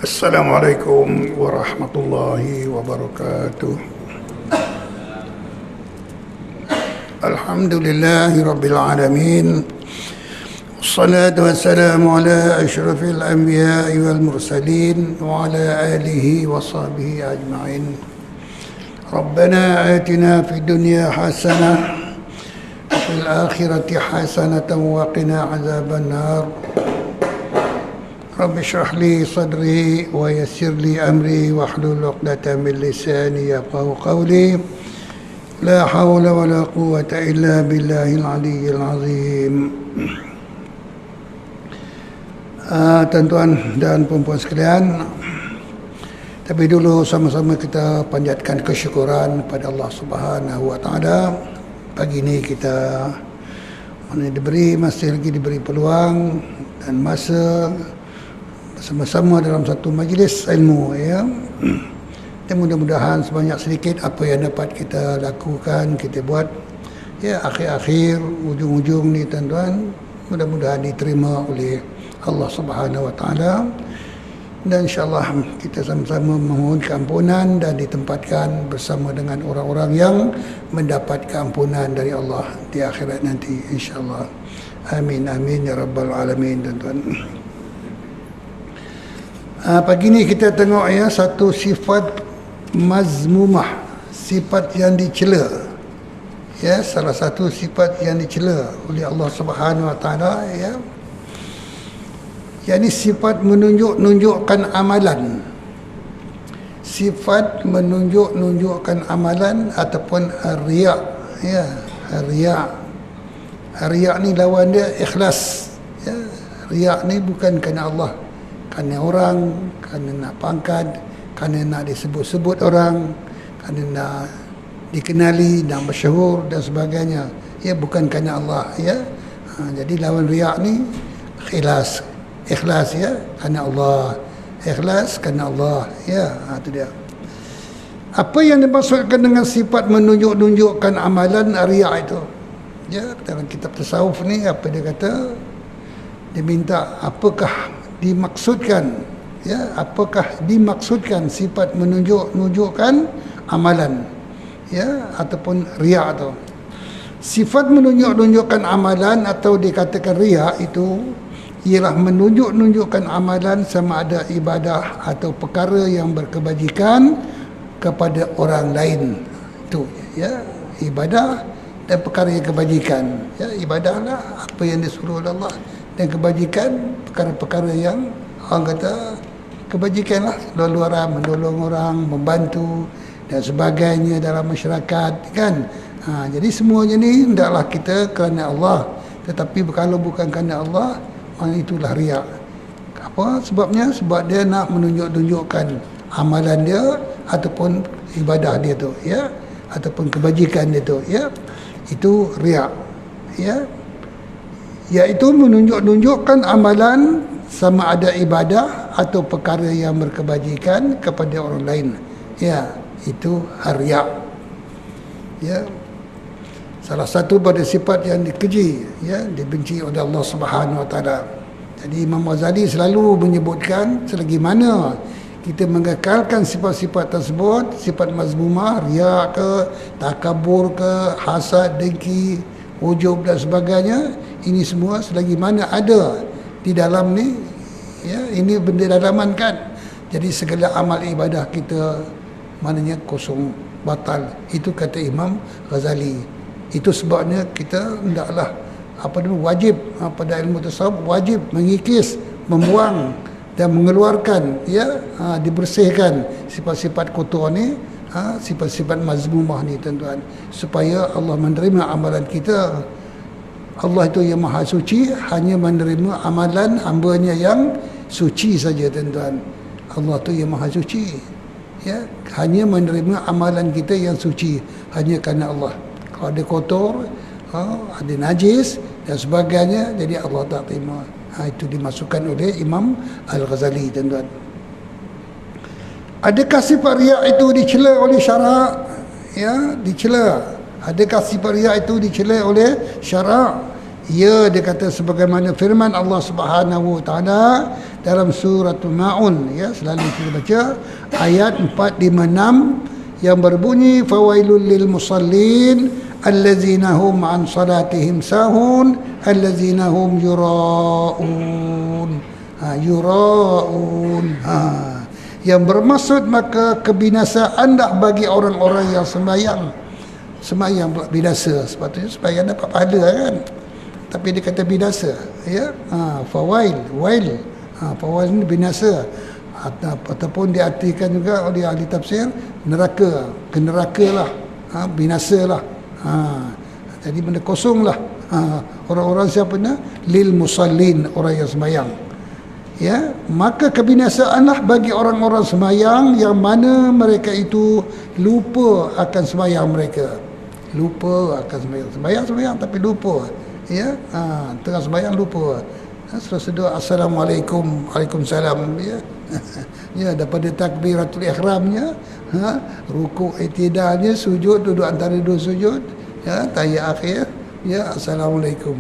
Assalamualaikum warahmatullahi wabarakatuh. Alhamdulillahi rabbil alamin. Wassalatu wassalamu ala asyrafil anbiya'i wal mursalin wa ala alihi wa sahbihi ajma'in. Rabbana atina fid dunya hasanah wa fil akhirati hasanatan wa qina azaban nar. Rabbi shrah li sadri wa yassir li amri wahlul 'uqdatam min lisani yafqahu qawli. La hawla wa la quwwata illa billahil aliyyil azim. Tuan-tuan dan puan-puan sekalian, tapi dulu sama-sama kita panjatkan kesyukuran kepada Allah Subhanahu wa taala. Pagi ini kita masih lagi diberi peluang dan masa bersama-sama dalam satu majlis ilmu, ya. Dan mudah-mudahan sebanyak sedikit apa yang dapat kita lakukan, kita buat, ya, akhir-akhir ujung-ujung ni tuan-tuan, mudah-mudahan diterima oleh Allah Subhanahu wa taala. Dan insya-Allah kita sama-sama memohon keampunan dan ditempatkan bersama dengan orang-orang yang mendapat keampunan dari Allah di akhirat nanti, insya-Allah. Amin amin ya rabbal alamin, tuan-tuan. Pagi ni kita tengok, ya, satu sifat mazmumah, sifat yang dicela, ya, salah satu sifat yang dicela oleh Allah Subhanahu wa taala, ya, yakni sifat menunjukkan amalan, sifat menunjukkan amalan ataupun riya, ya, riya. Riya ni lawan dia ikhlas, ya. Riya ni bukan kerana Allah, kerana orang, kerana nak pangkat, kerana nak disebut-sebut orang, kerana nak dikenali, nak masyhur dan sebagainya, ya, bukan kerana Allah, ya. Jadi lawan riya ni ikhlas, ya, kerana Allah, ikhlas kerana Allah, ya. Itu dia. Apa yang dimaksudkan dengan sifat menunjukkan amalan riya itu? Ya, dalam kitab tasawuf ni apa dia kata? Dia minta apakah dimaksudkan, ya, apakah dimaksudkan sifat menunjukkan amalan, ya, ataupun riya itu. Sifat menunjukkan amalan atau dikatakan riya itu ialah menunjukkan amalan sama ada ibadah atau perkara yang berkebajikan kepada orang lain. Itu, ya, ibadah dan perkara yang kebajikan, ya, ibadahlah apa yang disuruh oleh Allah, dan kebajikan perkara-perkara yang orang kata kebajikan lah, luar-luaran, menolong orang, membantu dan sebagainya dalam masyarakat, kan. Jadi semuanya ni hendaklah kita kerana Allah, tetapi kalau bukan kerana Allah, itulah riya. Apa sebabnya? Sebab dia nak menunjukkan amalan dia ataupun ibadah dia tu, ya, ataupun kebajikan dia tu, ya. Itu riya, ya, iaitu menunjukkan amalan sama ada ibadah atau perkara yang berkebajikan kepada orang lain, ya, itu riya, ya. Salah satu pada sifat yang dikeji, ya, dibenci oleh Allah Subhanahu wa taala. Jadi Imam Ghazali selalu menyebutkan selagi mana kita mengekalkan sifat-sifat tersebut, sifat mazmumah, riya ke, takabur ke, hasad, dengki, ujub dan sebagainya, ini semua selagi mana ada di dalam ni, ya, ini benda dalaman, kan. Jadi segala amal ibadah kita maknanya kosong, batal. Itu kata Imam Ghazali. Itu sebabnya kita hendaklah wajib pada ilmu tasawuf, wajib mengikis, membuang dan mengeluarkan, ya, dibersihkan sifat-sifat kotor ni, sifat-sifat mazmumah ni, tuan-tuan, supaya Allah menerima amalan kita. Allah itu yang maha suci, hanya menerima amalan hamba-Nya yang suci saja, tuan-tuan. Allah tu yang maha suci, ya, hanya menerima amalan kita yang suci hanya kerana Allah. Kalau ada kotor, ada najis dan sebagainya, jadi Allah tak terima. Itu dimasukkan oleh Imam Al-Ghazali, tuan-tuan. Adakah sifat riya itu dicela oleh syarak? Ya, dicela. Adakah sifat riya itu dicela oleh syarak? Ya, dia kata sebagaimana firman Allah Subhanahu wa taala dalam surah Maun, ya, selalu kita baca ayat 456 yang berbunyi fawailul lil musallin allazina hum an salatihim sahun allazina hum yuraun. Yuraun. Yang bermaksud maka kebinasaanlah bagi orang-orang yang sembahyang pula binasa. Sepatutnya sembahyang dapat pahala kan, tapi dia kata binasa, ya. Fawail, fawail ni binasa, ataupun diartikan juga oleh ahli tafsir neraka, ke neraka lah, binasa lah. Jadi benda kosong lah. Orang-orang siapa ni? Lil musallin, orang yang sembahyang, ya. Maka kebinasaanlah bagi orang-orang sembahyang yang mana mereka itu lupa akan sembahyang mereka. Lupa akan sembahyang tapi lupa, ya. Tengah sembahyang lupa. Setelah assalamualaikum, waalaikumsalam, ya. Ya, daripada takbiratul ihramnya, rukuk i'tidalnya, sujud, duduk antara dua sujud, ya, tahiyat akhir, ya, assalamualaikum.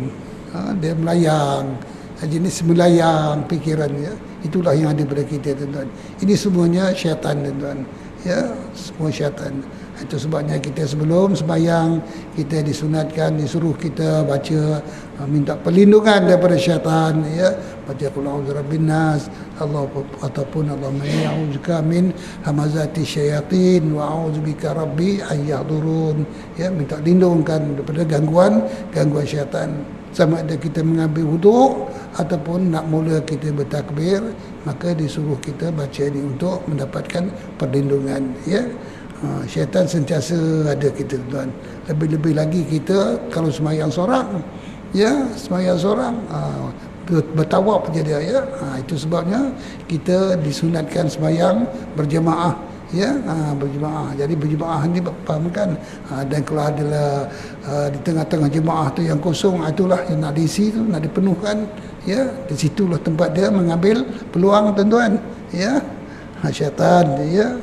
Dia melayang, jenis melayang fikirannya. Itulah yang ada pada kita, tuan-tuan. Ini semuanya syaitan, tuan-tuan, ya, semua syaitan. Itu sebabnya kita sebelum sembahyang kita disunatkan, disuruh kita baca, minta perlindungan daripada syaitan, ya, baca qul a'udzu birabbin nas, Allah, ataupun Allahumma inni a'udzubika min hamazati syayatin wa a'udzubika rabbi an yahdurun, ya, minta lindungkan daripada gangguan syaitan. Sama ada kita mengambil wuduk ataupun nak mula kita bertakbir, maka disuruh kita baca ini untuk mendapatkan perlindungan, ya. Syaitan sentiasa ada kita, tuan. Lebih-lebih lagi kita kalau sembahyang seorang, ya, sembahyang seorang, bertawaf je dia, ya. Itu sebabnya kita disunatkan sembahyang berjemaah, ya, berjemaah. Jadi berjemaah ni faham kan? Dan kalau adalah di tengah-tengah jemaah tu yang kosong, itulah yang nak diisi tu, nak dipenuhkan, ya. Di situlah tempat dia mengambil peluang, tuan-tuan, ya. Syaitan, ya.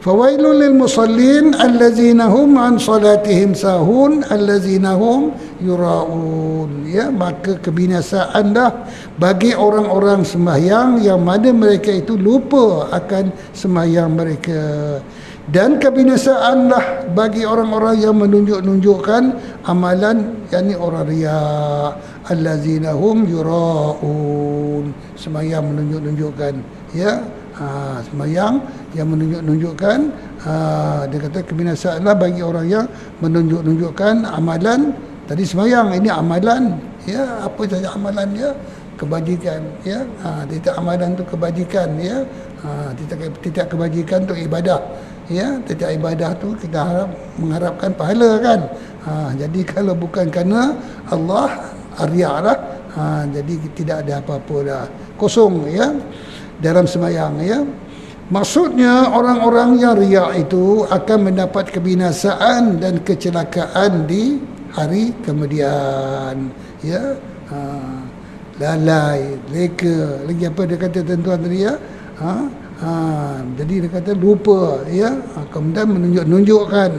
Fawailul lil musallin allazina hum an salatihim sahun allazina hum yuraun, ya. Maka kebinasaanlah bagi orang-orang sembahyang yang mana mereka itu lupa akan sembahyang mereka, dan kebinasaanlah bagi orang-orang yang menunjuk-nunjukkan amalan, yakni orang riya, allazina hum yuraun, sembahyang menunjuk-nunjukkan, ya. Sembahyang yang menunjuk-nunjukkan, dia kata kebinasaanlah bagi orang yang menunjuk-nunjukkan amalan. Tadi sembahyang, ini amalan, ya. Apa saja amalan dia? Kebajikan, ya. Tiap amalan tu kebajikan, ya. Tiap kebajikan tu ibadah, ya. Tiap ibadah tu kita mengharapkan pahala kan. Jadi kalau bukan kerana Allah, riya lah, jadi tidak ada apa-apa dah, kosong, ya, dalam sembahyang, ya. Maksudnya orang-orang yang riya itu akan mendapat kebinasaan dan kecelakaan di hari kemudian, ya. Lalai, leka, lagi apa dia kata, tuan-tuan tadi, ya. Jadi dia kata lupa, ya. Kemudian menunjukkan,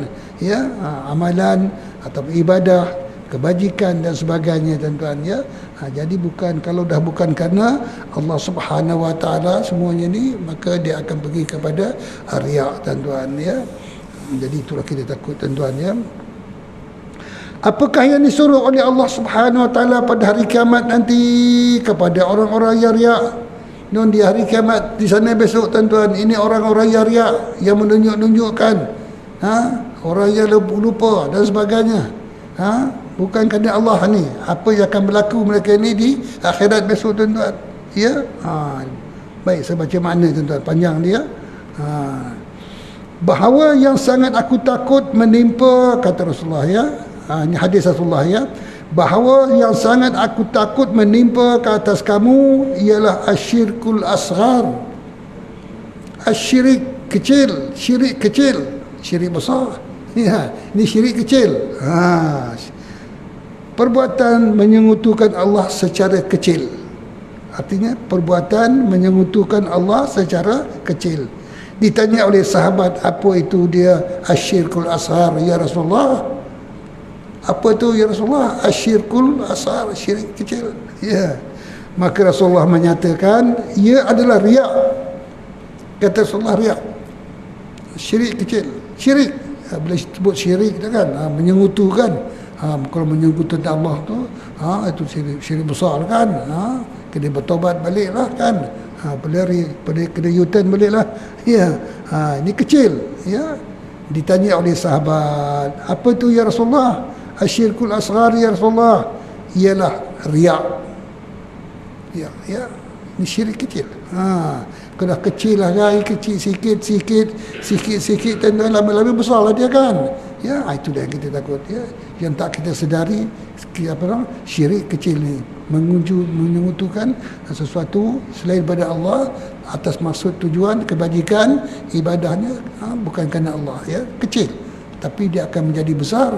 ya, amalan atau ibadah, kebajikan dan sebagainya, tuan-tuan, ya. Jadi bukan, kalau dah bukan kerana Allah Subhanahu Wa Taala semuanya ni, maka dia akan pergi kepada riya, tuan-tuan, ya. Jadi itulah kita takut, tuan-tuan, ya. Apakah yang disuruh oleh Allah Subhanahu Wa Taala pada hari kiamat nanti kepada orang-orang yang riya? Non di hari kiamat di sana besok, tuan-tuan, ini orang-orang yang riya, yang menunjuk-nunjukkan, orang yang lupa dan sebagainya, bukan kerana Allah ni. Apa yang akan berlaku mereka ni di akhirat besok, tuan-tuan, ya. Baik, saya baca makna, tuan-tuan, panjang dia. Bahawa yang sangat aku takut menimpa, kata Rasulullah, ya. Ini hadis Rasulullah, ya. Bahawa yang sangat aku takut menimpa ke atas kamu ialah asyirkul asghar, asyirik kecil, syirik kecil, syirik besar, ya. Ini syirik kecil, perbuatan menyengutukan Allah secara kecil. Artinya perbuatan menyengutukan Allah secara kecil. Ditanya oleh sahabat, apa itu dia asyirkul asghar, ya Rasulullah? Apa itu, ya Rasulullah? Asyirkul asghar, syirik kecil, ya. Maka Rasulullah menyatakan ia adalah riak. Kata Rasulullah, riak syirik kecil. Syirik, bila sebut syirik kan, menyengutukan. Kalau menyengutukan Allah tu, itu syirik besar kan. Kena bertobat baliklah kan. Kena U-turn baliklah. Ya, ini kecil. Ya, ditanya oleh sahabat, apa tu ya Rasulullah? Asyirkul asghar ya Rasulullah. Ialah riak. Ya, ini syirik kecil. Kalau kecil lah kan, kecil sikit dan lama-lama besar lah dia kan. Ya, itu yang kita takut. Ya, yang tak kita sedari, syirik kecil ni menyengutukan sesuatu selain daripada Allah atas maksud tujuan kebajikan ibadahnya, bukan kerana Allah. Ya, kecil, tapi dia akan menjadi besar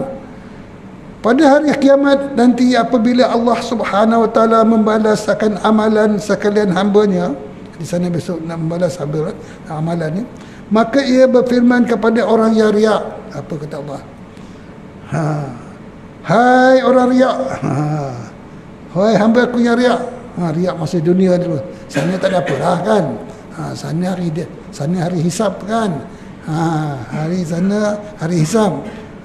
pada hari kiamat nanti apabila Allah Subhanahu Wa Taala membalas akan amalan sekalian hamba-Nya. Di sana besok nak membalas amalan ni, maka ia berfirman kepada orang yang riak. Apa kata Allah? Hai orang riak, hai hamba aku yang riak. Riak masa dunia dulu, sana tak ada apa lah kan. Sana hari hisab kan. Hari sana hari hisab,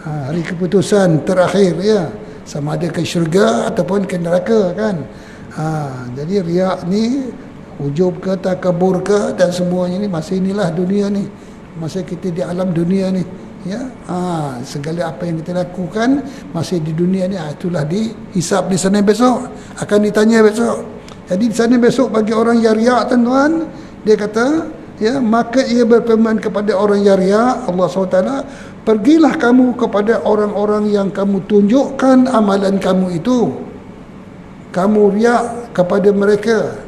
hari keputusan terakhir, ya, sama ada ke syurga ataupun ke neraka kan. Jadi riak ni, ujub ke, takabur ke, dan semuanya ni masa inilah dunia ni, masa kita di alam dunia ni, ya. Segala apa yang kita lakukan masih di dunia ni, itulah dihisap di sana besok, akan ditanya besok. Jadi di sana besok bagi orang yang riak, tuan-tuan, dia kata, ya, maka ia berfirman kepada orang yang riak, Allah SWT, pergilah kamu kepada orang-orang yang kamu tunjukkan amalan kamu itu. Kamu riak kepada mereka.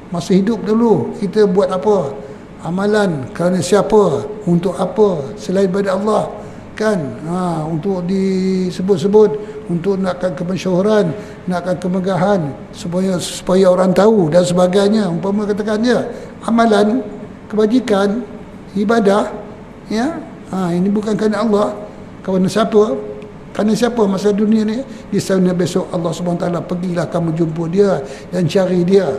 Masa hidup dulu kita buat apa? Amalan kerana siapa? Untuk apa? Selain daripada Allah kan? Untuk disebut-sebut, untuk nakkan kemasyhuran, nakkan kemegahan, supaya orang tahu dan sebagainya. Umpama katakan dia amalan kebajikan, ibadah, ya. Ini bukan kerana Allah. Kerana siapa? Kerana siapa masa dunia ni? Di sana besok Allah SWT, pergilah kamu jumpa dia dan cari dia.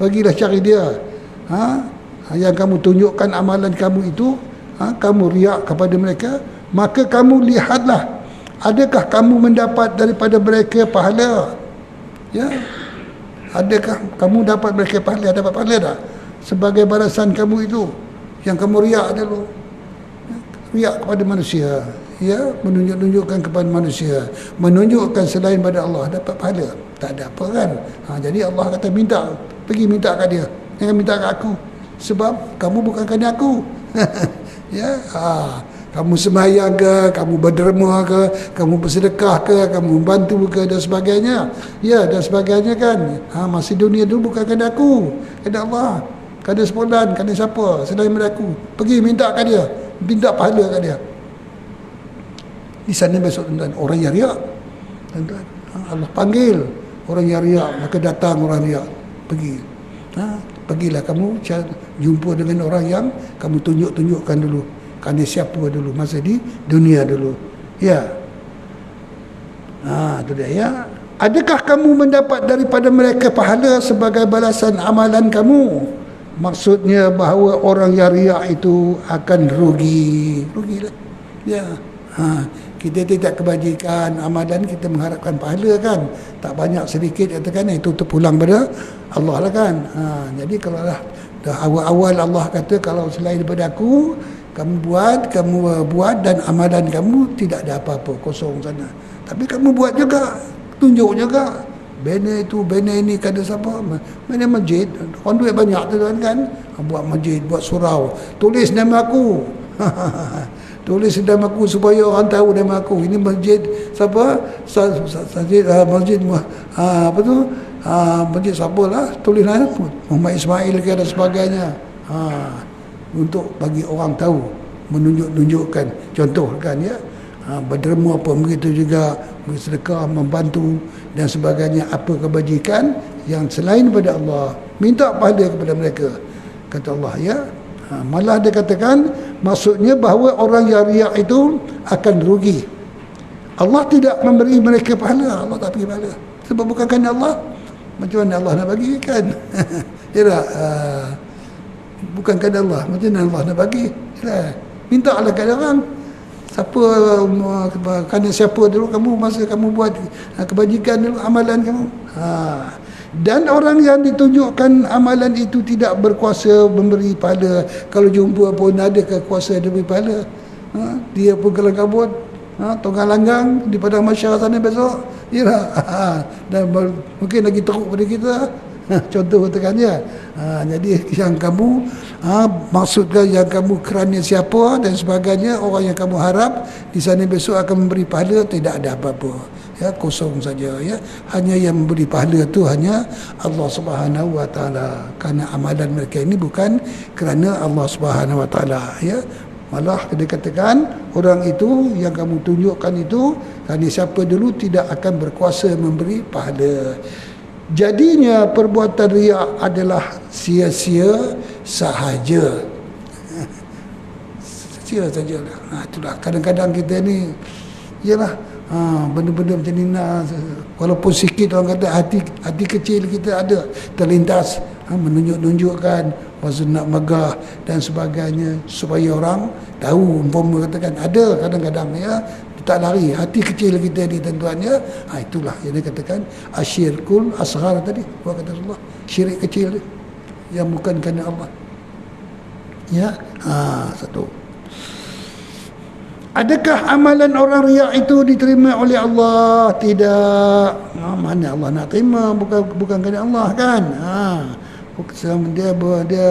Pergilah cari dia. Yang kamu tunjukkan amalan kamu itu, kamu riak kepada mereka, maka kamu lihatlah, adakah kamu mendapat daripada mereka pahala? Ya, adakah kamu dapat mereka pahala? Dapat pahala tak sebagai balasan kamu itu yang kamu riak dulu? Riak kepada manusia, ya, menunjukkan kepada manusia, menunjukkan selain pada Allah, dapat pahala? Tak ada apa kan. Jadi Allah kata, pergi minta kat dia, jangan minta kat aku, sebab kamu bukan kerana aku. Ya, kamu sembahyang ke, kamu berderma ke, kamu bersedekah ke, kamu membantu ke, dan sebagainya, ya, dan sebagainya kan. Masih dunia dulu bukan kerana aku, kerana Allah, kerana sepulan, kerana siapa selain daripada aku. Pergi minta kat dia, minta pahala kat dia. Di sana besok, tuan-tuan, orang yang riak, tuan-tuan, Allah panggil orang yang riak, maka datang orang riak, pergi. Pergilah kamu jumpa dengan orang yang kamu tunjukkan dulu, kerana siapa dulu masa di dunia dulu, ya. Itu dia, ya. Adakah kamu mendapat daripada mereka pahala sebagai balasan amalan kamu? Maksudnya bahawa orang yang riak itu akan rugilah, ya. Kita tidak kebajikan amalan, kita mengharapkan pahala kan, tak banyak sedikit katakan, itu terpulang pada Allah lah kan. Jadi kalau dah awal-awal Allah kata, kalau selain daripada aku, kamu buat dan amalan kamu tidak ada apa-apa, kosong sana. Tapi kamu buat juga, tunjuk juga, banner itu, banner ini, kata siapa, banner masjid, orang duit banyak tu kan, buat masjid, buat surau, tulis nama aku. Tulis nama aku supaya orang tahu nama aku. Ini masjid siapa? Masjid apa tu? Masjid siapalah? Tulis nama Muhammad Ismail ke dan sebagainya. Untuk bagi orang tahu, menunjukkan contoh kan, ya. Berderma apa begitu juga, bersedekah, membantu dan sebagainya, apa kebajikan yang selain daripada Allah, minta pahala kepada mereka, kata Allah, ya. Malah dia katakan, maksudnya bahawa orang yang riak itu akan rugi. Allah tidak memberi mereka pahala, Allah tak beri pahala, sebab bukan kerana Allah. Macam mana Allah nak bagi kan? Yalah, bukan kadar Allah. Macam mana Allah nak bagi? Yalah, minta lah kadar orang. Siapa, kerana siapa dulu kamu masa kamu buat kebajikan dulu, amalan kamu. Dan orang yang ditunjukkan amalan itu tidak berkuasa memberi pahala. Kalau jumpa pun ada kekuasa dia beri pahala. Dia pun kelang kabut, tonggang langgang di padang mahsyar sana besok. Yalah, dan mungkin lagi teruk pada kita. Contoh katakannya. Jadi yang kamu maksudkan yang kamu kerana siapa dan sebagainya, orang yang kamu harap di sana besok akan memberi pahala, tidak ada apa-apa. Ya, kosong saja. Ya, hanya yang memberi pahala tu hanya Allah Subhanahu Wa Taala. Kerana amalan mereka ini bukan kerana Allah Subhanahu Wa Taala. Ya, malah dikatakan orang itu yang kamu tunjukkan itu kerana siapa dulu tidak akan berkuasa memberi pahala. Jadinya perbuatan riak adalah sia-sia sahaja. Sia sajalah. Itulah kadang-kadang kita ni, yalah, benda-benda macam ni walaupun sikit orang kata hati kecil kita ada terlintas menunjuk-nunjukkan maksud nak megah dan sebagainya supaya orang tahu, umpama katakan ada kadang-kadang ya, tak lari hati kecil kita ni tuan-tuan ya. Itulah yang dikatakan asyirkul asghar tadi, kata Rasulullah, syirik kecil yang bukan kerana Allah. Ya, satu. Adakah amalan orang riak itu diterima oleh Allah? Tidak. Mana Allah nak terima, bukan kerana Allah kan. Dia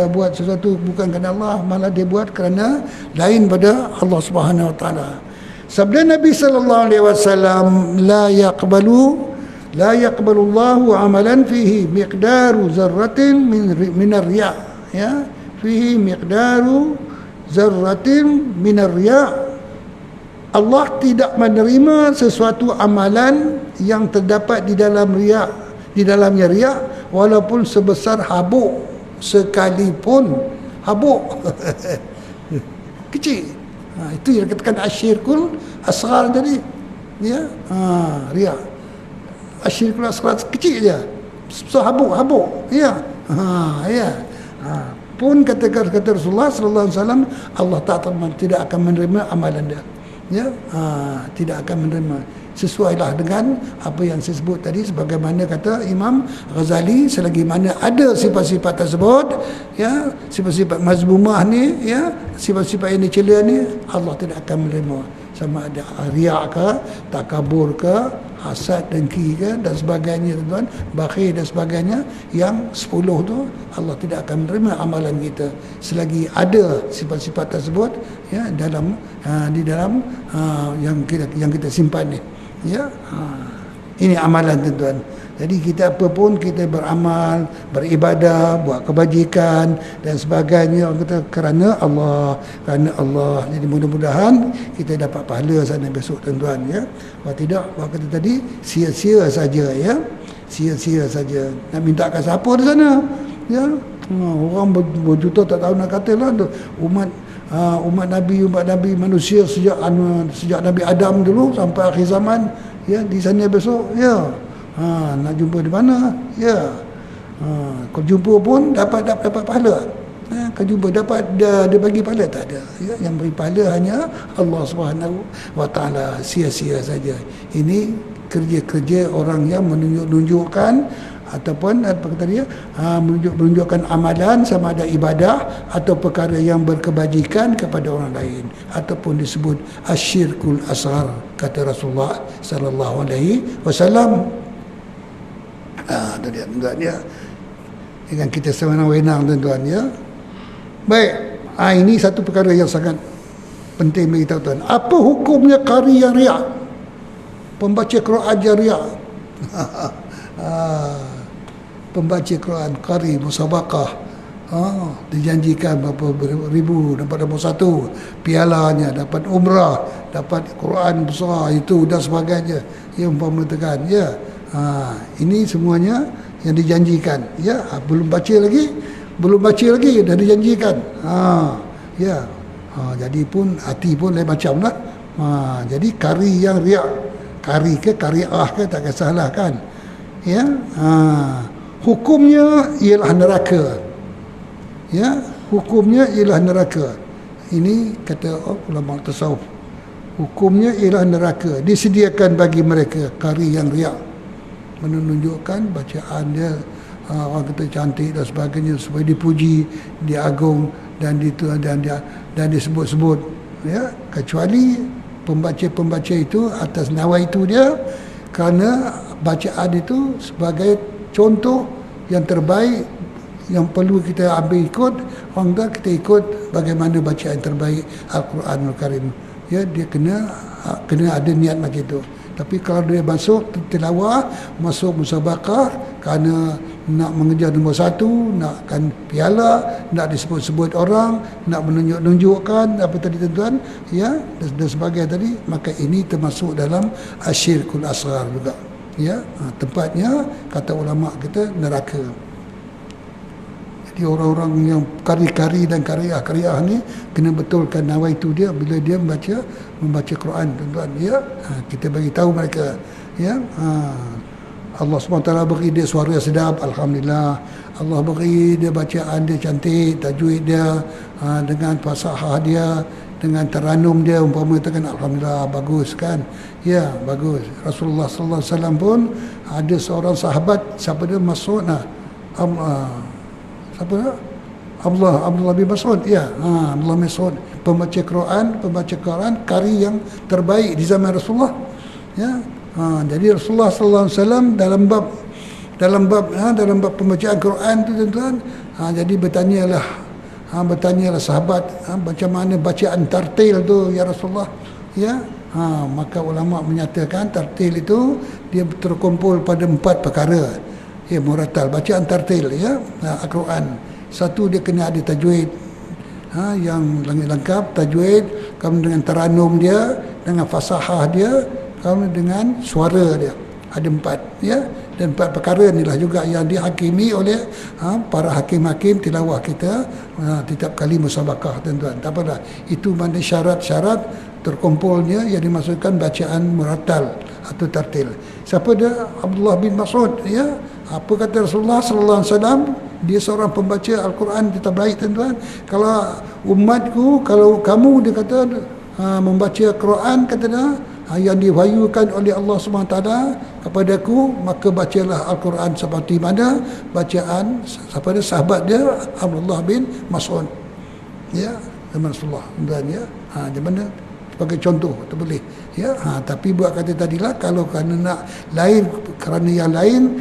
buat sesuatu bukan kerana Allah, malah dia buat kerana lain pada Allah Subhanahu Wa Taala. Sabda Nabi sallallahu alaihi wasallam, la yaqbalu Allahu amalan fihi miqdaru zarratin min ar-riya. Ya, fihi miqdaru zarratin min ar-riya. Allah tidak menerima sesuatu amalan yang terdapat di dalam riya, di dalamnya riya, walaupun sebesar habuk sekalipun. Habuk kecil. Itu yang dikatakan asyirkul asghar tadi. Ya, riya. Asyirkul asghar kecil je. So habuk. Ya. Ya. Pun kata Rasulullah sallallahu alaihi wasallam, Allah tidak akan menerima amalan dia. Ya, tidak akan menerima. Sesuailah dengan apa yang saya sebut tadi, sebagaimana kata Imam Ghazali, selagi mana ada sifat-sifat tersebut, ya, sifat-sifat mazmumah ni, ya, sifat-sifat yang dicela ni, Allah tidak akan menerima. Sama ada riak ke, takabur ke, hasad, dengki ke dan sebagainya, tuan, bakhil dan sebagainya, yang 10 tu Allah tidak akan menerima amalan kita selagi ada sifat-sifat tersebut, ya, dalam di dalam yang kita simpan ni. Ya, ini amalan tuan-tuan. Jadi kita apa pun kita beramal, beribadah, buat kebajikan dan sebagainya, orang kata kerana Allah. Jadi mudah-mudahan kita dapat pahala sana besok tuan-tuan ya. Kalau tidak, orang kata tadi sia-sia saja ya. Sia-sia saja. Nak minta kat siapa di sana? Ya. Orang berjuta tak tahu nak katalah umat Nabi manusia sejak Nabi Adam dulu sampai akhir zaman ya, di sana besok ya. Nak jumpa di mana? Ya. Kalau jumpa pun dapat pahala. Kalau jumpa dapat dia bagi pahala tak ada. Ya, yang beri pahala hanya Allah Subhanahu Wa Taala. Sia-sia saja. Ini kerja-kerja orang yang menunjukkan ataupun apa kata dia, menunjukkan amalan sama ada ibadah atau perkara yang berkebajikan kepada orang lain, ataupun disebut asyirkul asghar, kata Rasulullah sallallahu alaihi wasallam. Itu dia tuan ya. Dengan kita sewenang-wenang tuan ya. Baik, ini satu perkara yang sangat penting bagi kita tuan. Apa hukumnya qari yang riak? Pembaca Quran yang riak. Pembaca Quran qari musabaqah, dijanjikan berapa ribu dapat nombor 1, pialanya dapat umrah, dapat Quran besar itu dan sebagainya, yang umpama tekan ya. Ini semuanya yang dijanjikan ya. Belum baca lagi dah dijanjikan. Ya. Jadi pun hati pun lain macam lah. Jadi qari yang riak, qari ke qariah ke tak kisahlah kan. Ya. hukumnya ialah neraka. Ya, hukumnya ialah neraka. Ini kata ulama tasawuf. Hukumnya ialah neraka. Disediakan bagi mereka kari yang riak, menunjukkan bacaan dia, orang kata cantik dan sebagainya, supaya dipuji, diagung dan disebut-sebut. Ya, kecuali pembaca-pembaca itu atas nawaitu dia, kerana bacaan itu sebagai contoh yang terbaik yang perlu kita ambil ikut. Orang dah kita ikut bagaimana bacaan terbaik Al-Quranul Karim. Ya, dia kena ada niat macam itu. Tapi kalau dia masuk tilawah, masuk musabaqah kerana nak mengejar nombor 1, nakkan piala, nak disebut-sebut orang, nak menunjuk-nunjukkan apa tadi tuan-tuan, ya, dan sebagainya tadi, maka ini termasuk dalam asyirkul asghar juga. Ya, tempatnya kata ulama kita neraka. Jadi orang-orang yang kari-kari dan kariah ni kena betulkan nawaitu dia bila dia membaca Quran, tuan-tuan. Ya, kita bagi tahu mereka. Ya, Allah SWT beri dia suara sedap, alhamdulillah. Allah beri dia bacaan dia cantik, tajwid dia, dengan fasahah dia, dengan taranum dia, umpama katakan alhamdulillah, bagus kan. Ya, bagus. Rasulullah sallallahu alaihi wasallam pun ada seorang sahabat, siapa dia, Mas'ud, siapa dia? Abdullah bin Mas'ud. Ya, Abdullah bin Mas'ud, pembaca Quran kari yang terbaik di zaman Rasulullah. Ya. Jadi Rasulullah sallallahu alaihi wasallam dalam bab pembacaan Quran tu, tuan-tuan, jadi bertanyalah sahabat, macam mana bacaan tartil tu ya Rasulullah. Ya, maka ulama menyatakan tartil itu dia terkumpul pada 4 perkara. Ya, muratal, bacaan tartil, ya, Al-Quran. Satu, dia kena ada tajwid, yang lengkap tajwid, kemudian dengan taranum dia, dengan fasahah dia, kemudian dengan suara dia. Ada 4, ya. Dan 4 perkara inilah juga yang dihakimi oleh para hakim-hakim tilawah kita setiap kali musabaqah, tuan-tuan. Tak apalah, itu mana syarat-syarat terkumpulnya yang dimasukkan bacaan muratal atau tartil. Siapa dia? Abdullah bin Mas'ud. Ya, apa kata Rasulullah sallallahu alaihi wasallam? Dia seorang pembaca Al-Quran kita baik, tuan-tuan. Kalau umatku, kalau kamu, dia kata, membaca Quran, kata dia, yang diwahyukan oleh Allah SWT kepadaku, maka bacalah Al-Quran seperti mana bacaan pada sahabat dia Abdullah bin Mas'ud. Ya, zaman Rasulullah, dan ya, di mana sebagai contoh tu boleh. Ya, tapi buat kata tadilah, kalau kerana nak lain, kerana yang lain,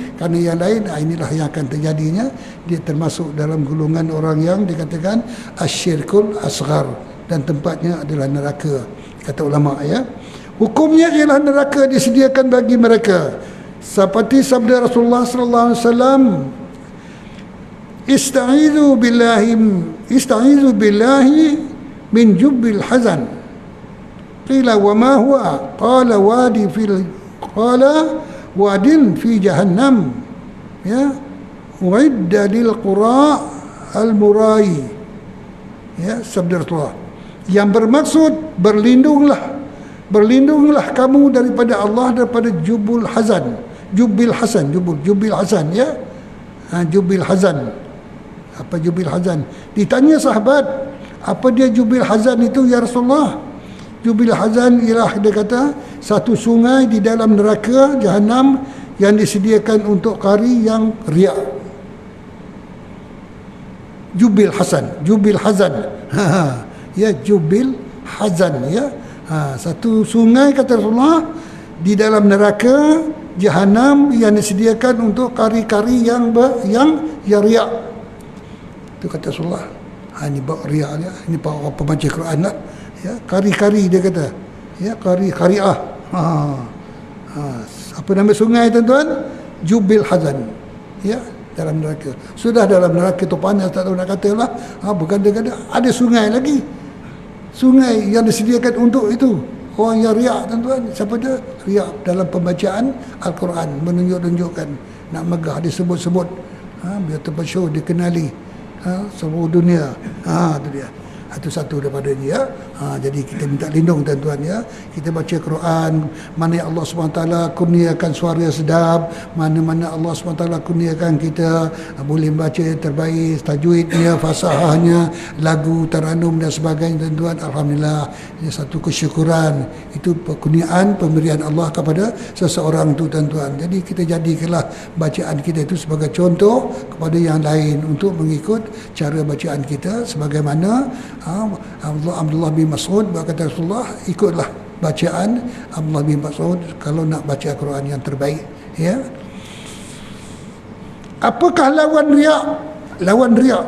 inilah yang akan terjadinya. Dia termasuk dalam golongan orang yang dikatakan asyirkul asghar, dan tempatnya adalah neraka, kata ulama. Ya, hukumnya ialah neraka disediakan bagi mereka, seperti sabda Rasulullah sallallahu alaihi wasallam, Ista'izu billahi min jubbil hazan. Qila wa ma huwa? Qala wadin fi jahannam. Ya, uidda lil qura al murai. Ya, sabda Rasulullah yang bermaksud berlindunglah kamu daripada Allah, daripada jubil hazan. Ya, jubil hazan. Apa jubil hazan? Ditanya sahabat, apa dia jubil hazan itu ya Rasulullah? Jubil hazan ialah, dia kata, satu sungai di dalam neraka Jahannam yang disediakan untuk kari yang riak. Jubil hazan. Ya, jubil hazan. Ya, satu sungai, kata Rasulullah, di dalam neraka Jahannam yang disediakan untuk kari-kari yang riak. Itu kata Rasulullah. Ini bab riak dia. Ini para pembaca Quran lah. Ya, kari-kari dia kata. Ya, kariah. Apa nama sungai, tuan-tuan? Jubil hazan. Ya, dalam neraka. Sudah dalam neraka tu panas, tak tahu nak kata lah. Bukan dia kata ada sungai lagi. Sungai yang disediakan untuk itu. Orang yang riak, tuan-tuan, siapa dia? Riak dalam pembacaan Al-Quran, menunjuk-nunjukkan, nak megah, disebut-sebut, biar terpesyur, dikenali seluruh dunia. Itu dia. Itu satu daripadanya ya. Jadi kita minta lindung tuan-tuan ya. Kita baca Quran, mana Allah SWT kurniakan suara sedap, mana-mana Allah SWT kurniakan kita boleh baca terbaik, tajwidnya, fasahahnya, lagu, taranum dan sebagainya tuan-tuan. Alhamdulillah, ini satu kesyukuran. Itu kurniaan pemberian Allah kepada seseorang tu tuan-tuan. Jadi kita jadikanlah bacaan kita itu sebagai contoh kepada yang lain untuk mengikut cara bacaan kita sebagaimana Abdullah bin Mas'ud berkata Rasulullah, ikutlah bacaan Abdullah bin Mas'ud kalau nak baca Quran yang terbaik ya. Apakah lawan riak? Lawan riak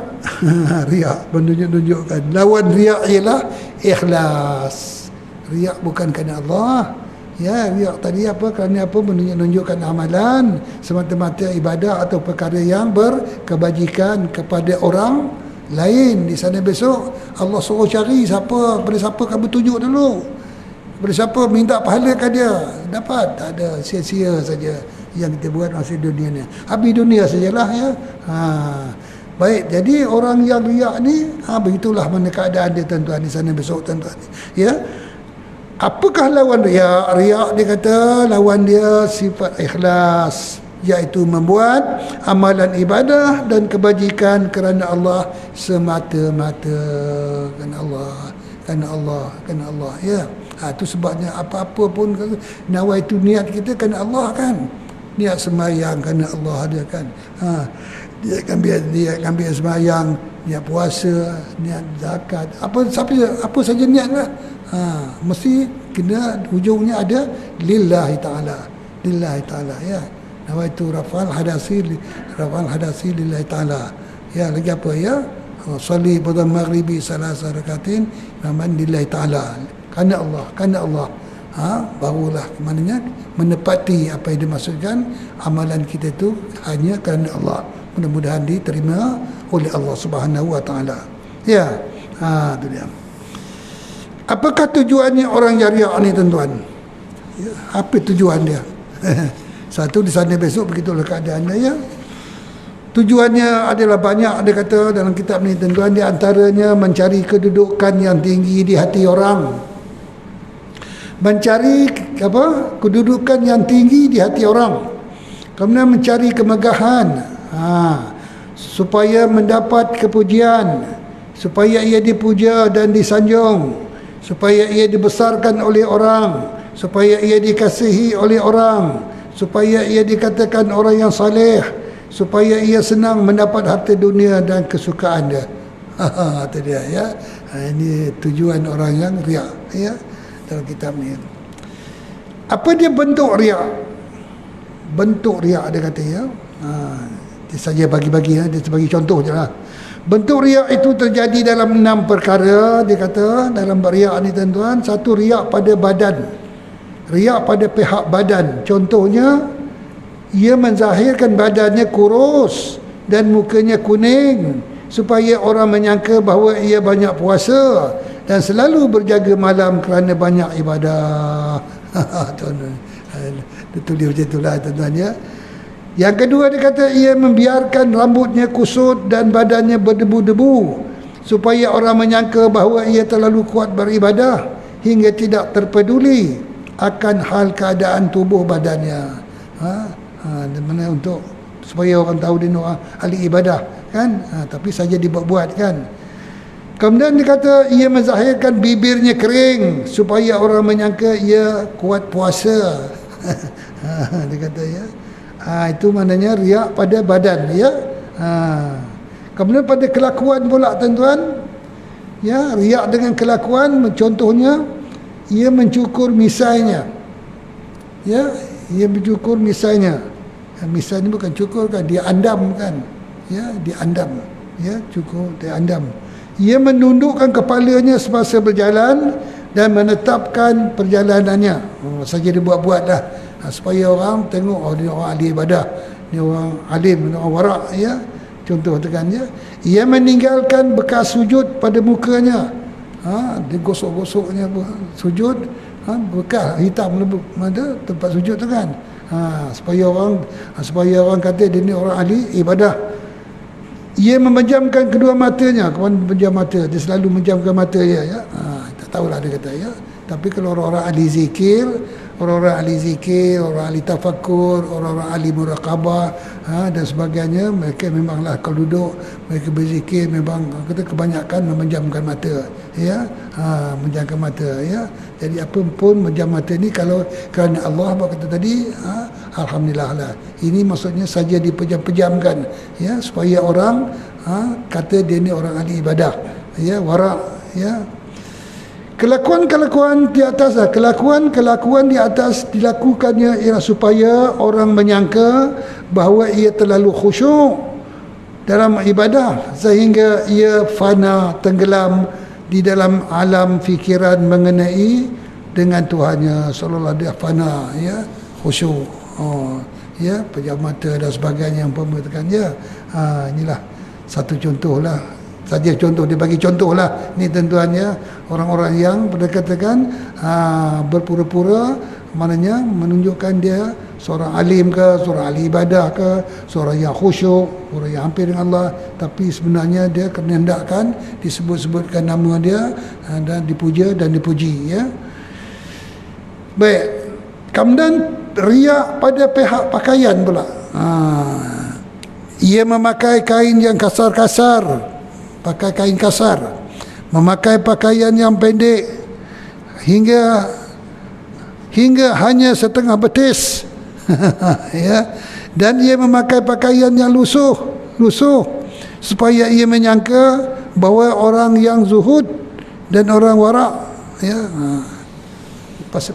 riak menunjuk-nunjukkan. Lawan riak ialah ikhlas. Riak bukan kerana Allah ya. Riak tadi apa? Kerana apa? Menunjuk-nunjukkan amalan semata-mata ibadah atau perkara yang berkebajikan kepada orang lain. Di sana besok Allah suruh cari siapa, pada siapa kamu tunjuk dulu, pada siapa minta pahala kat dia, dapat. Tak ada, sia-sia saja yang kita buat masa dunia ni. Habis dunia sajalah ya. Baik, jadi orang yang riak ni begitulah mana keadaan dia tuan-tuan di sana besok tuan-tuan ya. Apakah lawan riak? Riak dia kata lawan dia sifat ikhlas, iaitu membuat amalan ibadah dan kebajikan kerana Allah semata-mata. Kerana Allah ya. Itu sebabnya apa-apa pun nawaitu niat kita kerana Allah kan. Niat sembahyang kerana Allah ada kan. Dia akan biar sembahyang, niat puasa, niat zakat, apa saja niatlah. Mesti kena ujungnya ada lillahi ta'ala. Lillahi ta'ala ya. Nawaitu rafal hadasi lillahi ta'ala ya. Lagi apa ya? Salli pada maghribi salasa rakatin man lillahi ta'ala, kerana Allah barulah maknanya menepati apa yang dimaksudkan amalan kita tu hanya kerana Allah. Mudah-mudahan diterima oleh Allah Subhanahu wa taala ya. Itu dia. Apakah tujuannya orang yang riak ni tuan-tuan ya, apa tujuan dia? Satu, di sana besok begitulah keadaannya ya. Tujuannya adalah banyak, dia kata dalam kitab ni tuan-tuan. Di antaranya mencari kedudukan yang tinggi di hati orang. Mencari kedudukan yang tinggi di hati orang. Kemudian mencari kemegahan, supaya mendapat kepujian, supaya ia dipuja dan disanjung, supaya ia dibesarkan oleh orang, supaya ia dikasihi oleh orang, supaya ia dikatakan orang yang saleh, supaya ia senang mendapat harta dunia dan kesukaan dia. Itu dia ya. Ini tujuan orang yang riak ya dalam kitab ni. Apa dia bentuk riak? Bentuk riak dia kata ya. Dia saja bagi-bagi ya, dia bagi contoh je lah. Bentuk riak itu terjadi dalam 6 perkara. Dia kata dalam riak ni tuan-tuan. Satu, riak pada badan. Riak pada pihak badan. Contohnya, ia menzahirkan badannya kurus dan mukanya kuning supaya orang menyangka bahawa ia banyak puasa dan selalu berjaga malam kerana banyak ibadah. Dia tulis macam itulah tuan-tuan ya. Yang kedua, dia kata ia membiarkan rambutnya kusut dan badannya berdebu-debu supaya orang menyangka bahawa ia terlalu kuat beribadah hingga tidak terpeduli akan hal keadaan tubuh badannya. Mana untuk supaya orang tahu dia orang ahli ibadah kan. Tapi saja dibuat-buat kan. Kemudian dia kata ia menzahirkan bibirnya kering supaya orang menyangka ia kuat puasa. Dia kata ya. Itu maknanya riak pada badan ya. Kemudian pada kelakuan pula tuan-tuan ya, riak dengan kelakuan. Contohnya ia mencukur misainya ya. Ia mencukur misainya. Misai ni bukan cukur kan, dia andam kan ya, dia andam ya, cukur dia andam. Ia menundukkan kepalanya semasa berjalan dan menetapkan perjalanannya. Saja dia buat-buat dah supaya orang tengok dia orang ahli ibadah, dia orang alim, dia orang warak ya. Contoh tekannya, ia meninggalkan bekas sujud pada mukanya. Dia gosok-gosoknya sujud, bekas hitam ada tempat sujud tu kan. Supaya orang kata dia ni orang ahli ibadah. ia memejamkan kedua matanya. Kawan memejam mata, dia selalu menjamkan mata dia, ya. Tak tahulah dia kata, ya. Tapi kalau orang-orang ahli zikir, orang-orang ahli tafakkur, orang-orang ahli muraqabah, dan sebagainya, mereka memanglah kalau duduk mereka berzikir, memang kita kebanyakan memejamkan mata, ya. Memejamkan mata, ya. Jadi apa pun memejam mata ni kalau kerana Allah, apa kata tadi, alhamdulillah lah. Ini maksudnya saja dipejam-pejamkan, ya, supaya orang kata dia ni orang ahli ibadah, ya, wara', ya. Kelakuan-kelakuan di atas, kelakuan-kelakuan di atas dilakukannya ialah supaya orang menyangka bahawa ia terlalu khusyuk dalam ibadah sehingga ia fana, tenggelam di dalam alam fikiran mengenai dengan Tuhannya. Seolah-olah dia fana, ya, khusyuk, ya, pejam mata dan sebagainya yang pemerhatikan, ya. Inilah satu contohlah saja, contoh dia bagi contoh lah ni tuan-tuannya, orang-orang yang berdekatan berpura-pura, maknanya menunjukkan dia seorang alim ke, seorang ahli ibadah ke, seorang yang khusyuk, orang yang hampir dengan Allah, tapi sebenarnya dia kena hendakkan disebut-sebutkan nama dia dan dipuja dan dipuji, ya. Baik, kemudian riak pada pihak pakaian pula. Ia memakai kain yang kasar-kasar, pakai kain kasar, memakai pakaian yang pendek hingga hanya setengah betis, ya, dan ia memakai pakaian yang lusuh supaya ia menyangka bahawa orang yang zuhud dan orang wara', ya.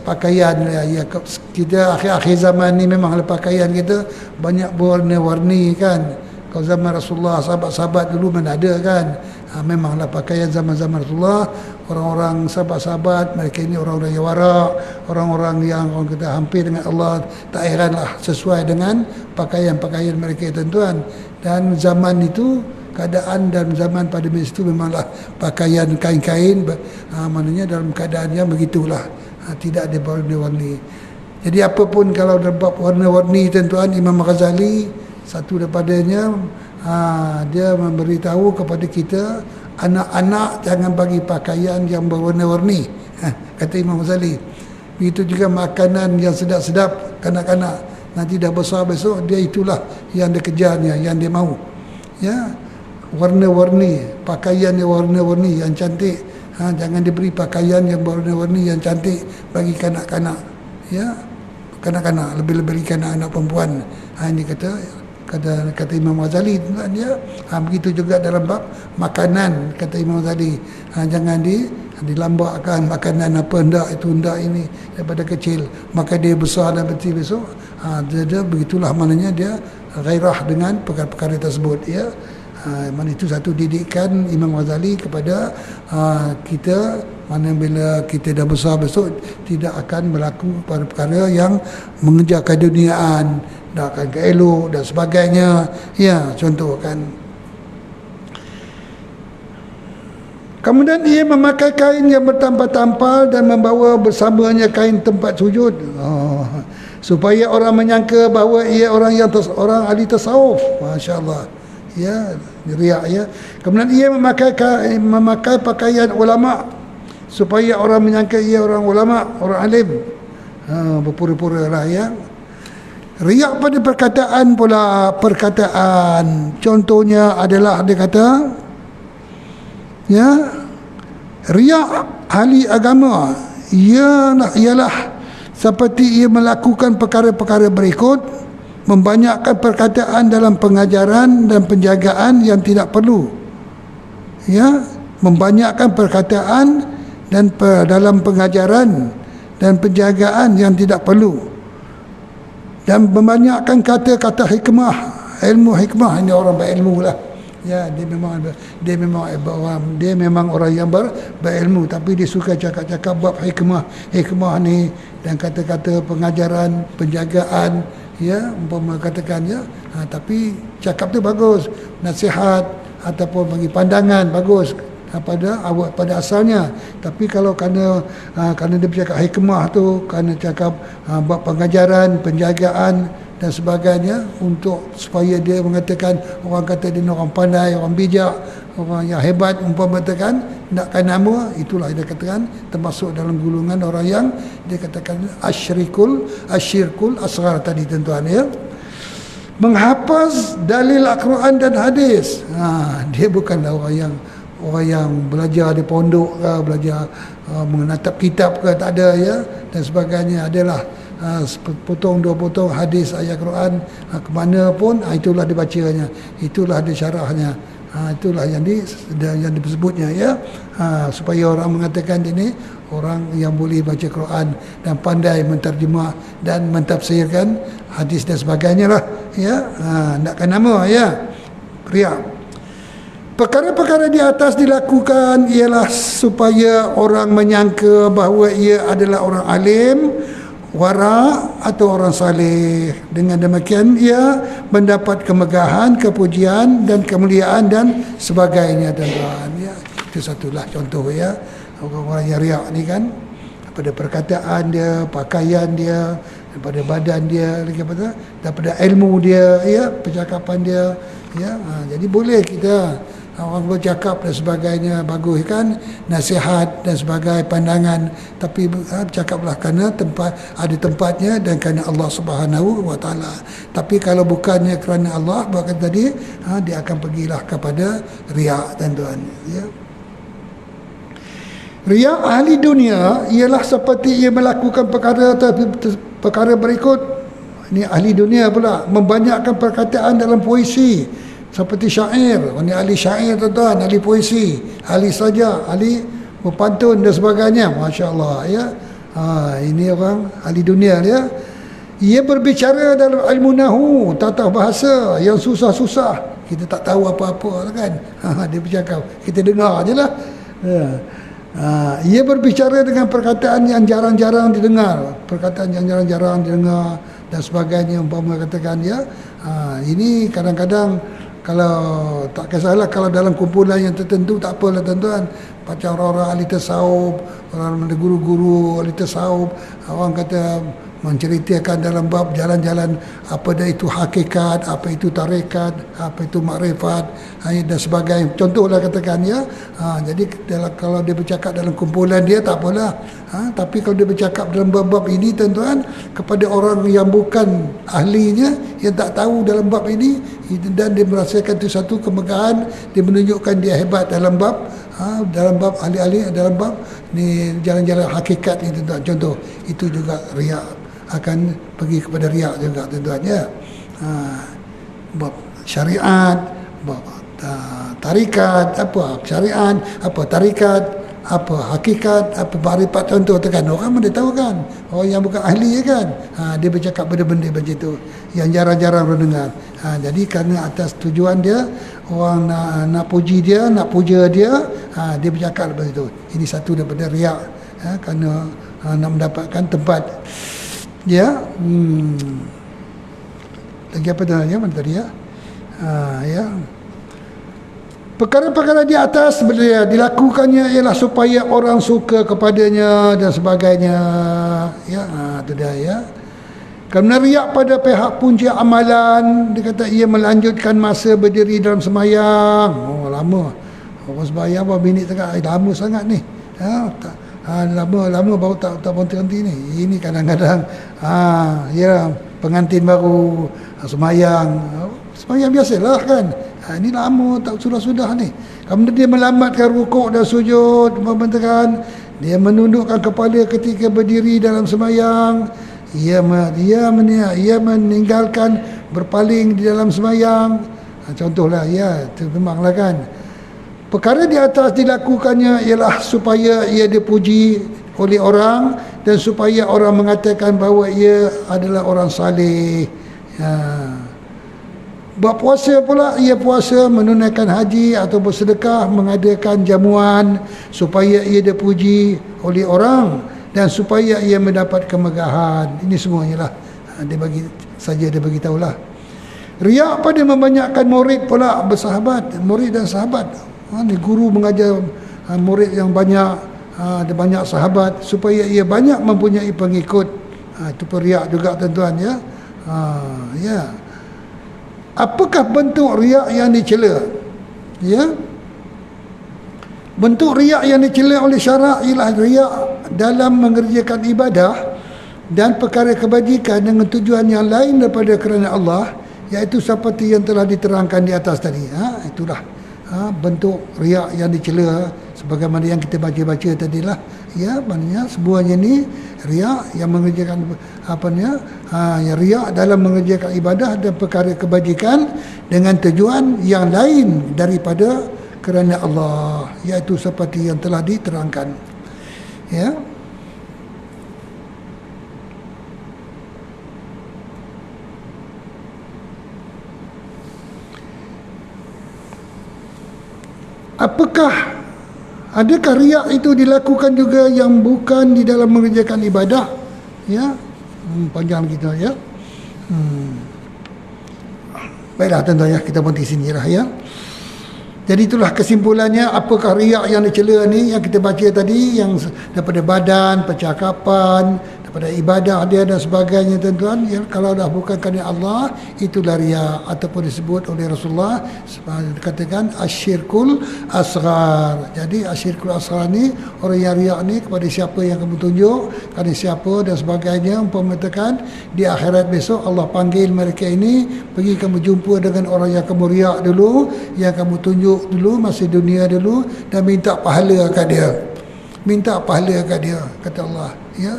Pakaian, ya, kita akhir-akhir zaman ni memanglah pakaian kita banyak berwarna-warni, kan. Kalau zaman Rasulullah, sahabat-sahabat dulu mana ada, kan. Memanglah pakaian zaman-zaman Rasulullah, orang-orang sahabat-sahabat mereka ini orang-orang yang wara', orang-orang yang orang kata hampir dengan Allah. Tak heranlah sesuai dengan pakaian-pakaian mereka, tuan-tuan. Dan zaman itu, keadaan dan zaman pada masa itu memanglah pakaian kain-kain, maknanya dalam keadaan yang begitulah, tidak ada warna-warni. Jadi apapun kalau berbab warna-warni, tuan-tuan, Imam Ghazali satu daripadanya, dia memberitahu kepada kita, anak-anak jangan bagi pakaian yang berwarna-warni, kata Imam Ghazali. Begitu juga makanan yang sedap-sedap, kanak-kanak nanti dah besar besok, dia itulah yang dia kejarnya, yang dia mahu, ya. Warna-warni, pakaian yang warna-warni yang cantik, jangan diberi pakaian yang berwarna-warni yang cantik bagi kanak-kanak, ya. Kanak-kanak, lebih-lebih kanak-kanak perempuan. Ini kata Imam Ghazali, dia begitu juga dalam bab makanan, kata Imam Ghazali, jangan dilambakkan makanan apa hendak itu hendak ini daripada kecil, maka dia besar dan betul besok, dia begitulah, maknanya dia gairah dengan perkara-perkara tersebut, ya. Mana itu satu didikan Imam Ghazali kepada kita, mana bila kita dah besar besok tidak akan berlaku pada perkara yang mengejar keduniaan, dah akan ke elok dan sebagainya, ya, contoh, kan. Kemudian ia memakai kain yang bertampal-tampal dan membawa bersamanya kain tempat sujud, supaya orang menyangka bahawa ia orang orang ahli tasawuf. Masya-Allah, ya, riak, ya. Kemudian ia memakai pakaian ulama supaya orang menyangka ia orang ulama, orang alim. Berpura-pura lah, ya. Riak pada perkataan pula, perkataan. Contohnya adalah dia kata, ya, riak ahli agama ialah seperti ia melakukan perkara-perkara berikut: membanyakkan perkataan dalam pengajaran dan penjagaan yang tidak perlu, ya, membanyakkan perkataan dan dalam pengajaran dan penjagaan yang tidak perlu, dan membanyakkan kata-kata hikmah, ilmu hikmah. Ini orang berilmu lah, ya, dia memang orang yang berilmu, tapi dia suka cakap-cakap bab hikmah ni, dan kata-kata pengajaran, penjagaan, ya, umpama katakan, ya. Tapi cakap tu bagus, nasihat ataupun bagi pandangan bagus pada asalnya. Tapi kalau kerana dia bercakap hikmah tu, kerana cakap bab pengajaran, penjagaan, dan sebagainya, untuk supaya dia mengatakan orang kata dia orang pandai, orang bijak, orang yang hebat, umpama katakan nakkan nama, itulah dia katakan termasuk dalam golongan orang yang dia katakan asyirkul asghar tadi tuan-tuan ya. Menghafaz dalil Al-Quran dan hadis, dia bukanlah orang yang belajar di pondok ke, belajar menatap kitab ke, tak ada ya, dan sebagainya. Adalah potong dua potong hadis ayat Quran ke mana pun, itulah dibacanya, itulah disyarahnya, itulah yang disebutnya ya, supaya orang mengatakan ini orang yang boleh baca Quran dan pandai menterjemah dan mentafsirkan hadis dan sebagainya lah ya. Nakkan nama ya, riak. Perkara-perkara di atas dilakukan ialah supaya orang menyangka bahawa ia adalah orang alim, wara atau orang saleh. Dengan demikian ia mendapat kemegahan, kepujian dan kemuliaan dan sebagainya tuan-tuan ya. Itu satulah contoh ya, orang-orang yang riak ni kan, daripada perkataan dia, pakaian dia, daripada badan dia, daripada ilmu dia ya, percakapan dia ya. Jadi boleh kita orang bercakap dan sebagainya bagus kan, nasihat dan sebagainya, pandangan, tapi bercakaplah kerana ada tempatnya dan kerana Allah Subhanahu wa taala. Tapi kalau bukannya kerana Allah, bahkan tadi dia akan pergilah kepada riak tuan-tuan ya. Riak ahli dunia ialah seperti ia melakukan perkara berikut. Ini ahli dunia pula, membanyakkan perkataan dalam puisi seperti syair. Ini ahli syair tuan-tuan, ahli puisi, ahli saja, ahli berpantun dan sebagainya. Masya Allah ya. Ini orang ahli dunia ya. Ia berbicara dalam ilmu nahu, tata bahasa yang susah-susah, kita tak tahu apa-apa kan. Dia bercakap, kita dengar je lah. Ia berbicara dengan perkataan yang jarang-jarang didengar, perkataan yang jarang-jarang didengar dan sebagainya, umpama katakan ya. Ini kadang-kadang kalau tak kisahlah, kalau dalam kumpulan yang tertentu tak apalah tuan-tuan, macam orang-orang ahli tasawuf, orang guru-guru ahli tasawuf, orang kata menceritakan dalam bab jalan-jalan apa dah itu hakikat, apa itu tarekat, apa itu makrifat dan sebagainya. Contohlah katakan ya. Jadi kalau dia bercakap dalam kumpulan dia tak apalah. Tapi kalau dia bercakap dalam bab-bab ini tuan-tuan, kepada orang yang bukan ahlinya, yang tak tahu dalam bab ini, dan dia merasakan itu satu kemegahan, dia menunjukkan dia hebat dalam bab ahli-ahli, dalam bab ni jalan-jalan hakikat ni tuan-tuan. Contoh itu juga riak, akan pergi kepada riak juga tuan-tuan ya. Bab syariat, bab tarikat, apa syariat, apa tarikat, apa hakikat, apa makrifat, contoh tekan orang mana tahu kan, orang yang bukan ahli kan, dia bercakap benda-benda macam itu yang jarang-jarang orang dengar. Jadi kerana atas tujuan dia, orang nak puji dia, nak puja dia, dia bercakap lepas itu. Ini satu daripada riak, kerana nak mendapatkan tempat ya. Lagi apa tanya mana tadi ya? Ya. Perkara-perkara di atas dilakukannya ialah supaya orang suka kepadanya dan sebagainya ya. Itu dia ya. Kerana riak pada pihak punca amalan, dia kata ia melanjutkan masa berdiri dalam semayang. Lama. Orang sembahyang berapa minit sangat, lama sangat ni. Lama baru tak berhenti ni. Ini kadang-kadang ya, pengantin baru semayang biasalah kan. Ini lama tak sudah ni. Kemudian dia melambatkan rukuk dan sujud, membentakan, dia menundukkan kepala ketika berdiri dalam semayang. Ia meninggalkan berpaling di dalam semayang. Contohlah ya, itu memanglah kan. Perkara di atas dilakukannya ialah supaya ia dipuji oleh orang dan supaya orang mengatakan bahawa ia adalah orang saleh. Buat puasa pula, ia puasa, menunaikan haji atau bersedekah, mengadakan jamuan supaya ia dipuji oleh orang dan supaya ia mendapat kemegahan. Ini semuanya lah dia bagi tahulah. Riak pada membanyakkan murid pula bersahabat, murid dan sahabat. Ni guru mengajar murid yang banyak, ada banyak sahabat supaya ia banyak mempunyai pengikut. Itu riak juga tuan-tuan ya. Ya. Apakah bentuk riak yang dicela? Ya. Bentuk riak yang dicela oleh syarak ialah riak dalam mengerjakan ibadah dan perkara kebajikan dengan tujuan yang lain daripada kerana Allah, iaitu seperti yang telah diterangkan di atas tadi. Itulah bentuk riak yang dicela sebagaimana yang kita baca-baca tadilah. Ya, maknanya semuanya ni riak yang mengerjakan yang riak dalam mengerjakan ibadah dan perkara kebajikan dengan tujuan yang lain daripada kerana Allah, iaitu seperti yang telah diterangkan. Ya. Adakah riak itu dilakukan juga yang bukan di dalam mengerjakan ibadah? Ya. Panjang kita ya. Baiklah tuan-tuan ya, kita berhenti sini lah ya. Jadi itulah kesimpulannya, apakah riak yang dicela ni yang kita baca tadi, yang daripada badan, percakapan, daripada ibadah dia dan sebagainya tuan-tuan ya. Kalau dah bukan kerana Allah, itulah riak, ataupun disebut oleh Rasulullah dikatakan asyirkul asghar. Jadi asyirkul asghar ni, orang yang riak ni kepada siapa yang kamu tunjuk, kerana siapa dan sebagainya. Umpama katakan di akhirat besok Allah panggil mereka ini, pergi kamu jumpa dengan orang yang kamu riak dulu, yang kamu tunjuk dulu masa dunia dulu, dan minta pahala kat dia. Minta pahala kat dia, kata Allah. Ya.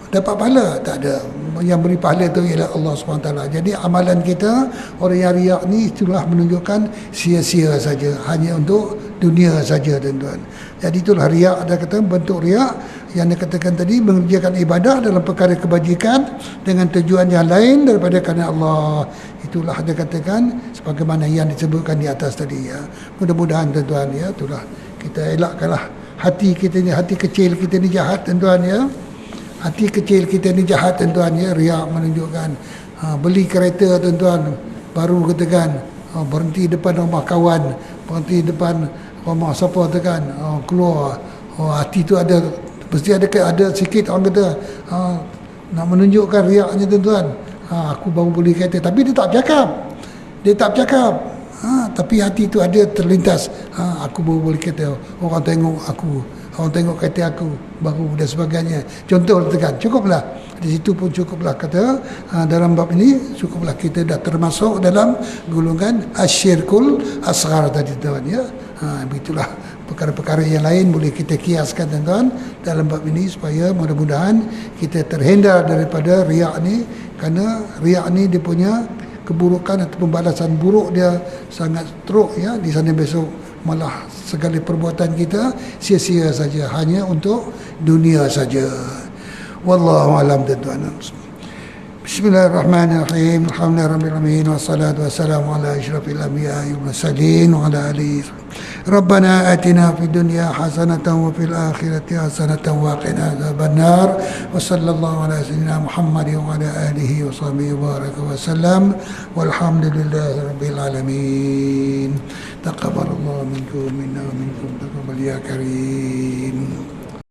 Dapat pahala? Tak ada. Yang beri pahala tu ialah Allah SWT. Jadi amalan kita, orang yang riak ni, itulah menunjukkan sia-sia saja, hanya untuk dunia saja tuan-tuan. Jadi itulah riak. Ada kata bentuk riak yang dikatakan tadi, mengerjakan ibadah dalam perkara kebajikan dengan tujuan yang lain daripada kerana Allah. Itulah dia katakan sebagaimana yang disebutkan di atas tadi ya. Mudah-mudahan tuan-tuan ya, itulah kita elakkanlah hati kita ni, hati kecil kita ni jahat tuan-tuan ya. Hati kecil kita ni jahat tuan-tuan ya. Riak menunjukkan beli kereta tuan-tuan, baru katakan berhenti depan rumah kawan, berhenti depan rumah siapa katakan, keluar hati tu ada, mesti ada sikit orang kata nak menunjukkan riaknya tuan-tuan. Aku baru beli kereta, tapi dia tak bercakap. Tapi hati tu ada terlintas, aku baru beli kereta, orang tengok aku, orang tengok kereta aku baru dan sebagainya. Contoh katakan, cukuplah di situ pun cukuplah kata dalam bab ini cukuplah kita dah termasuk dalam golongan asyirkul asghar tadi tuan ya. Begitulah perkara-perkara yang lain boleh kita kiaskan tuan-tuan dalam bab ini, supaya mudah-mudahan kita terhindar daripada riak ni. Kerana riak ni dia punya keburukan atau pembalasan buruk dia sangat teruk ya. Di sana besok malah segala perbuatan kita sia-sia saja, hanya untuk dunia saja. Wallahu alam tuan-tuan. Bismillahirrahmanirrahim. Alhamdulillahirabbil alamin wassalatu wassalamu ala asyrafil anbiya'i wal mursalin wa ala alihi. Rabbana atina fid dunya hasanatan wa fil akhirati hasanatan wa qina adzabannar. Wa sallallahu ala sayyidina Muhammadin wa ala alihi wa sahbihi wa baraka wa sallam. Walhamdulillahirabbil alamin. Taqabbalallahu minkum minna wa minkum taqabbal ya karim.